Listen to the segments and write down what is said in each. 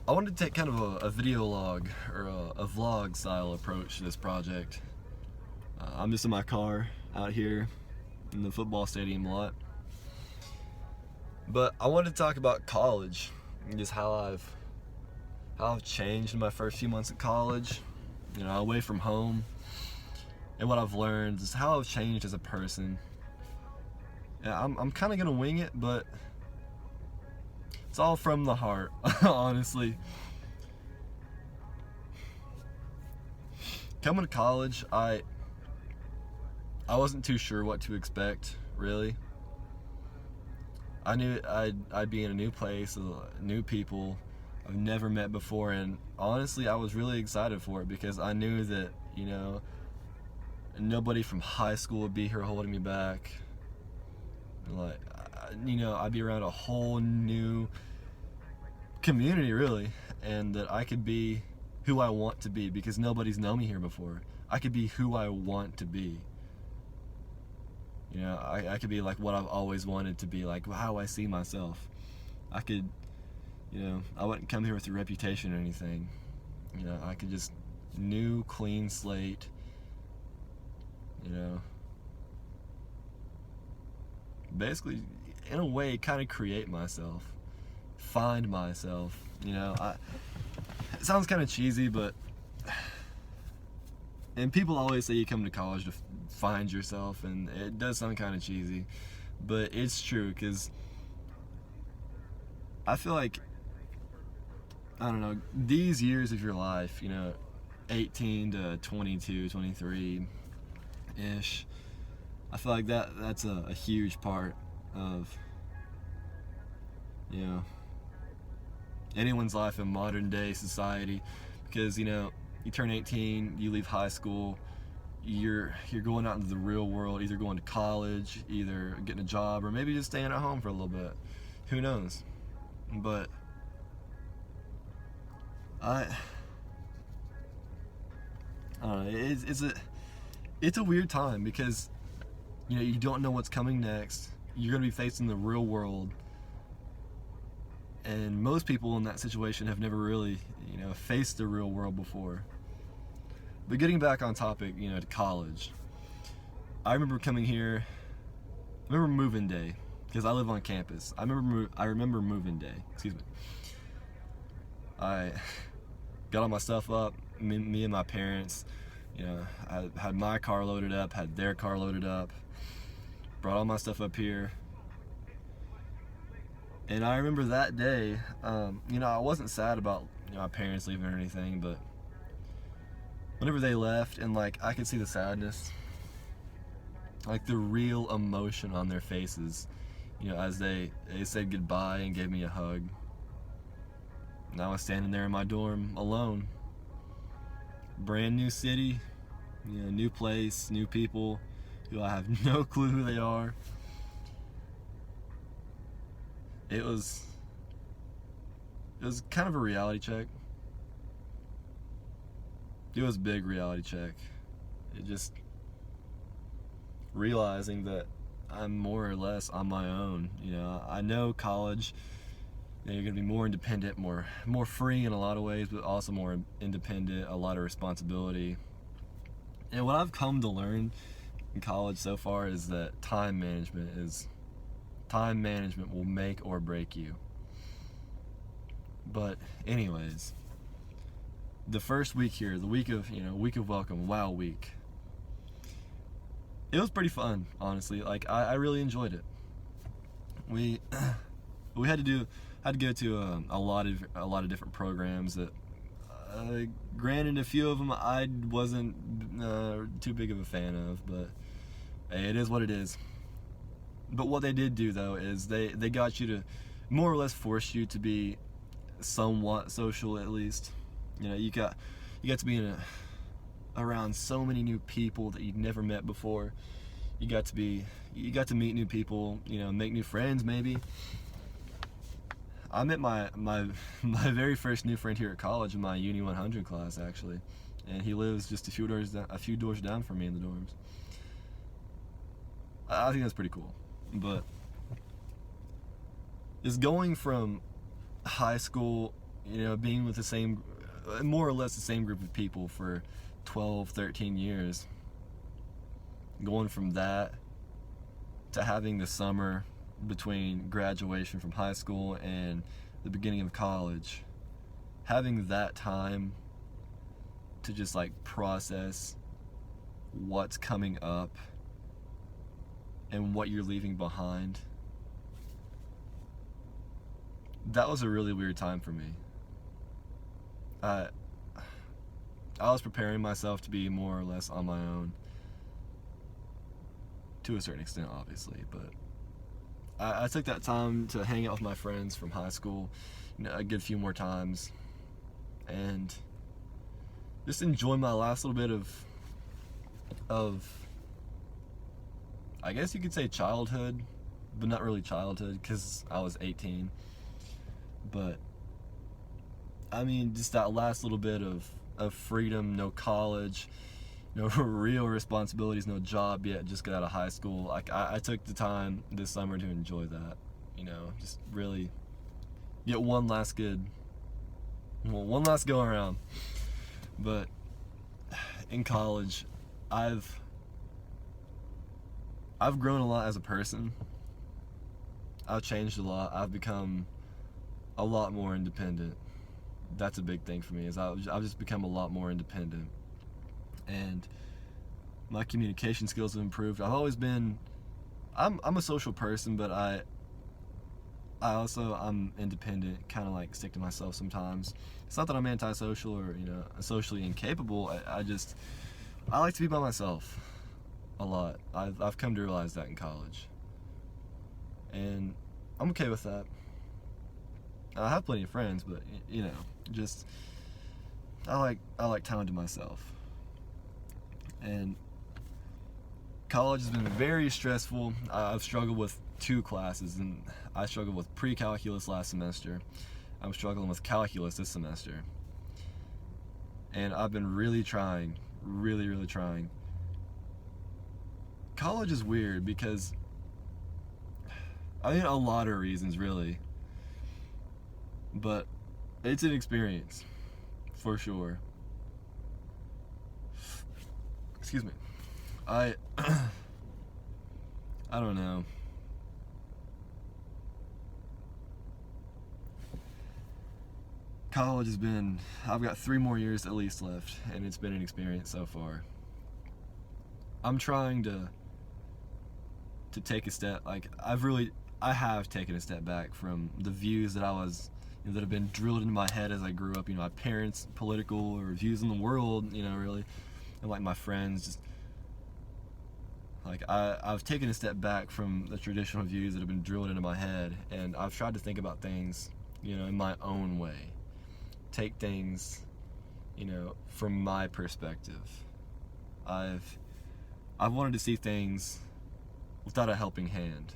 I wanted to take kind of a video log or a vlog style approach to this project. I'm just in my car out here in the football stadium lot. But I wanted to talk about college and just how I've changed in my first few months at college, away from home, and what I've learned is how I've changed as a person. Yeah, I'm kind of gonna wing it, but it's all from the heart, honestly. Coming to college, I wasn't too sure what to expect, really. I knew I'd be in a new place, new people I've never met before, and honestly, I was really excited for it because I knew that, nobody from high school would be here holding me back. Like, I'd be around a whole new community, really, and that I could be who I want to be because nobody's known me here before. I could be who I want to be. I could be like what I've always wanted to be, like how I see myself. I could, I wouldn't come here with a reputation or anything. I could just new, clean slate, basically, in a way, kind of create myself, find myself. It sounds kind of cheesy, but and people always say you come to college to find yourself, and it does sound kind of cheesy, but it's true, because I feel like, I don't know, these years of your life, 18 to 22, 23-ish, I feel like that's a huge part of, anyone's life in modern day society, because, you turn 18, you leave high school, you're going out into the real world, either going to college, either getting a job, or maybe just staying at home for a little bit. Who knows? But I don't know. It's a weird time because you don't know what's coming next. You're gonna be facing the real world, and most people in that situation have never really faced the real world before. But getting back on topic, to college. I remember coming here. I remember moving day because I live on campus. I remember moving day. Excuse me. I got all my stuff up. Me and my parents. I had my car loaded up. Had their car loaded up. Brought all my stuff up here. And I remember that day. I wasn't sad about my parents leaving or anything, but whenever they left, and I could see the sadness, like the real emotion on their faces, as they said goodbye and gave me a hug. And I was standing there in my dorm alone. Brand new city, new place, new people who I have no clue who they are. It was kind of a reality check. It was a big reality check. It just realizing that I'm more or less on my own. I know college, you're gonna be more independent, more free in a lot of ways, but also more independent, a lot of responsibility. And what I've come to learn in college so far is that time management will make or break you. But anyways, the first week here, the week of welcome, wow week, it was pretty fun, honestly. I really enjoyed it. We had to go to a lot of different programs that, granted, a few of them I wasn't too big of a fan of, but hey, it is what it is. But what they did do, though, is they got you to more or less force you to be somewhat social, at least. You got to be around so many new people that you'd never met before. You got to meet new people, make new friends, maybe. I met my very first new friend here at college in my Uni 100 class, actually, and he lives just a few doors down from me in the dorms. I think that's pretty cool. But it's going from high school, being with the same, more or less the same group of people for 12, 13 years, going from that to having the summer between graduation from high school and the beginning of college, having that time to just like process what's coming up and what you're leaving behind. That was a really weird time for me. I was preparing myself to be more or less on my own, to a certain extent, obviously, but I took that time to hang out with my friends from high school, a good few more times, and just enjoy my last little bit of I guess you could say childhood, but not really childhood because I was 18. But I mean, just that last little bit of freedom, no college, no real responsibilities, no job yet, just got out of high school. Like I took the time this summer to enjoy that, just really get one last go around. But in college, I've grown a lot as a person. I've changed a lot. I've become a lot more independent. That's a big thing for me, is I've just become a lot more independent. And my communication skills have improved. I've always been, I'm a social person, but I'm independent, kind of like stick to myself sometimes. It's not that I'm antisocial or, socially incapable. I like to be by myself a lot. I've come to realize that in college. And I'm okay with that. I have plenty of friends, but, just, I like time to myself. And college has been very stressful. I've struggled with 2 classes, and I struggled with pre-calculus last semester. I'm struggling with calculus this semester. And I've been really trying, really, really trying. College is weird because, a lot of reasons, really. But it's an experience, for sure. Excuse me. I don't know. College I've got 3 more years at least left, and it's been an experience so far. I'm trying to take a step, I have taken a step back from the views that that have been drilled into my head as I grew up, my parents' political or views in the world, really, and my friends, just I've taken a step back from the traditional views that have been drilled into my head, and I've tried to think about things, in my own way. Take things, from my perspective. I've wanted to see things without a helping hand,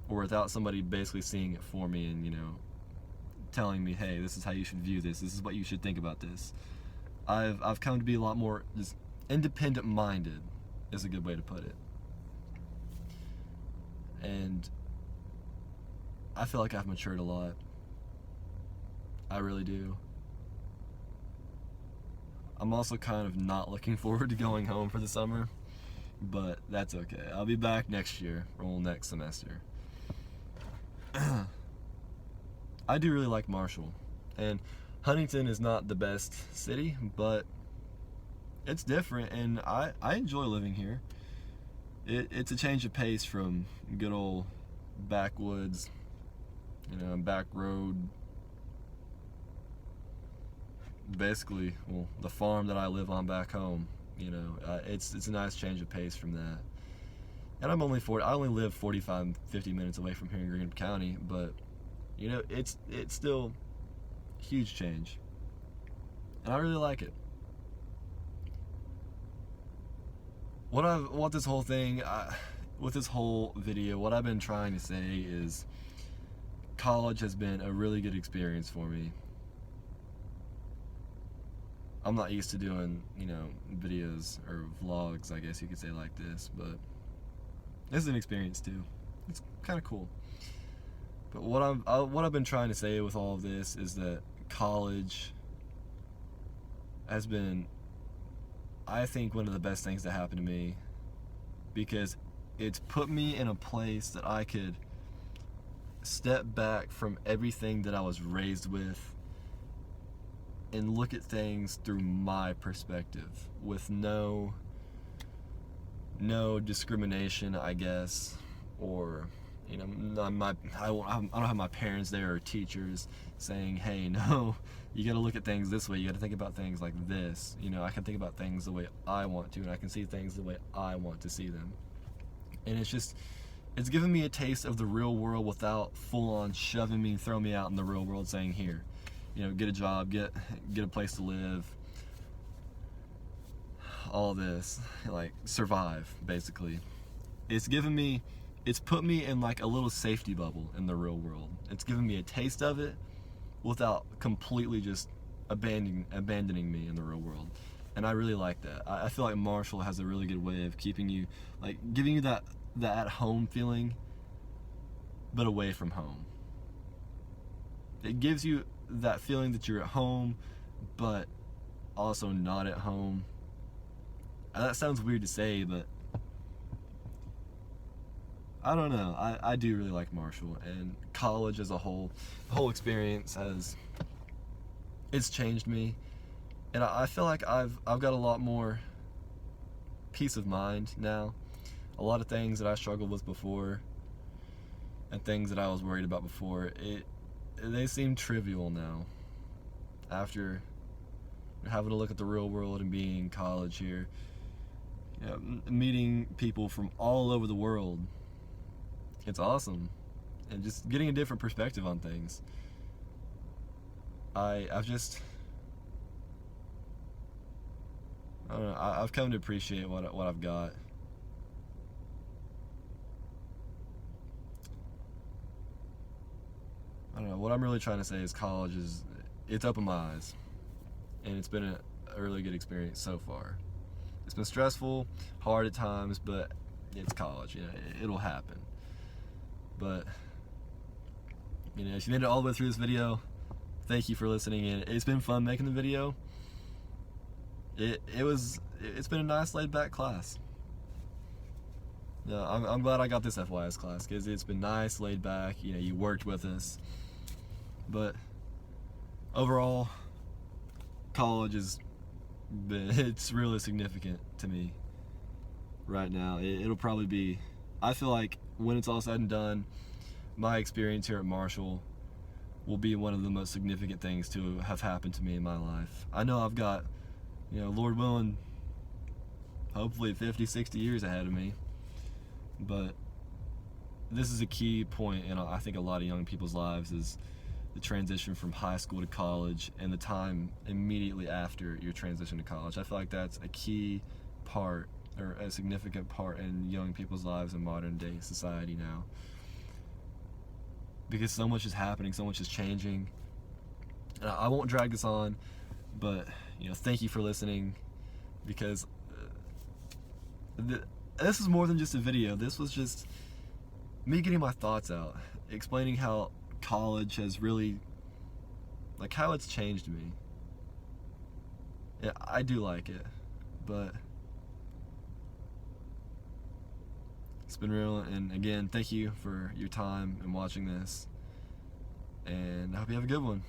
or without somebody basically seeing it for me and, telling me, hey, this is how you should view this. This is what you should think about this. I've come to be a lot more just independent-minded, is a good way to put it. And I feel like I've matured a lot. I really do. I'm also kind of not looking forward to going home for the summer, but that's okay. I'll be back next year, or next semester. I do really like Marshall, and Huntington is not the best city, but it's different, and I enjoy living here. It's a change of pace from good old backwoods, back road, basically, the farm that I live on back home. It's a nice change of pace from that. And I only live 45, 50 minutes away from here in Greenwood County, but it's still a huge change, and I really like it. With this whole video, what I've been trying to say is college has been a really good experience for me. I'm not used to doing, videos or vlogs, I guess you could say, like this, but this is an experience too. It's kind of cool. But what I've been trying to say with all of this is that college has been, I think, one of the best things that happened to me, because it's put me in a place that I could step back from everything that I was raised with and look at things through my perspective with no discrimination, I guess, or I don't have my parents there or teachers saying, hey, no, you got to look at things this way, you got to think about things like this. I can think about things the way I want to, and I can see things the way I want to see them. And it's given me a taste of the real world without full on shoving me, throwing me out in the real world saying, here, get a job, get a place to live, all this, like, survive, basically. It's put me in like a little safety bubble in the real world. It's given me a taste of it without completely just abandoning me in the real world. And I really like that. I feel like Marshall has a really good way of keeping you, like, giving you that at home feeling, but away from home. It gives you that feeling that you're at home, but also not at home. That sounds weird to say, but I don't know. I do really like Marshall, and college as a whole. The whole experience it's changed me, and I feel like I've got a lot more peace of mind now. A lot of things that I struggled with before, and things that I was worried about before, they seem trivial now. After having to look at the real world and being in college here, meeting people from all over the world, it's awesome, and just getting a different perspective on things. I don't know. I've come to appreciate what I've got. I don't know. What I'm really trying to say is college it's opened my eyes, and it's been a really good experience so far. It's been stressful, hard at times, but it's college. It'll happen. But if you made it all the way through this video, thank you for listening. And it's been fun making the video. It's been a nice laid back class. I'm glad I got this FYS class, because it's been nice, laid back. You worked with us. But overall, college it's really significant to me right now. It'll probably be, I feel like when it's all said and done, my experience here at Marshall will be one of the most significant things to have happened to me in my life. I know I've got, Lord willing, hopefully 50, 60 years ahead of me. But this is a key point in, I think, a lot of young people's lives, is the transition from high school to college and the time immediately after your transition to college. I feel like that's a key part, or a significant part, in young people's lives in modern day society now. Because so much is happening, so much is changing. And I won't drag this on, but thank you for listening, because this is more than just a video. This was just me getting my thoughts out, explaining how college has really, like, how it's changed me. Yeah, I do like it, but it's been real. And again, thank you for your time and watching this, and I hope you have a good one.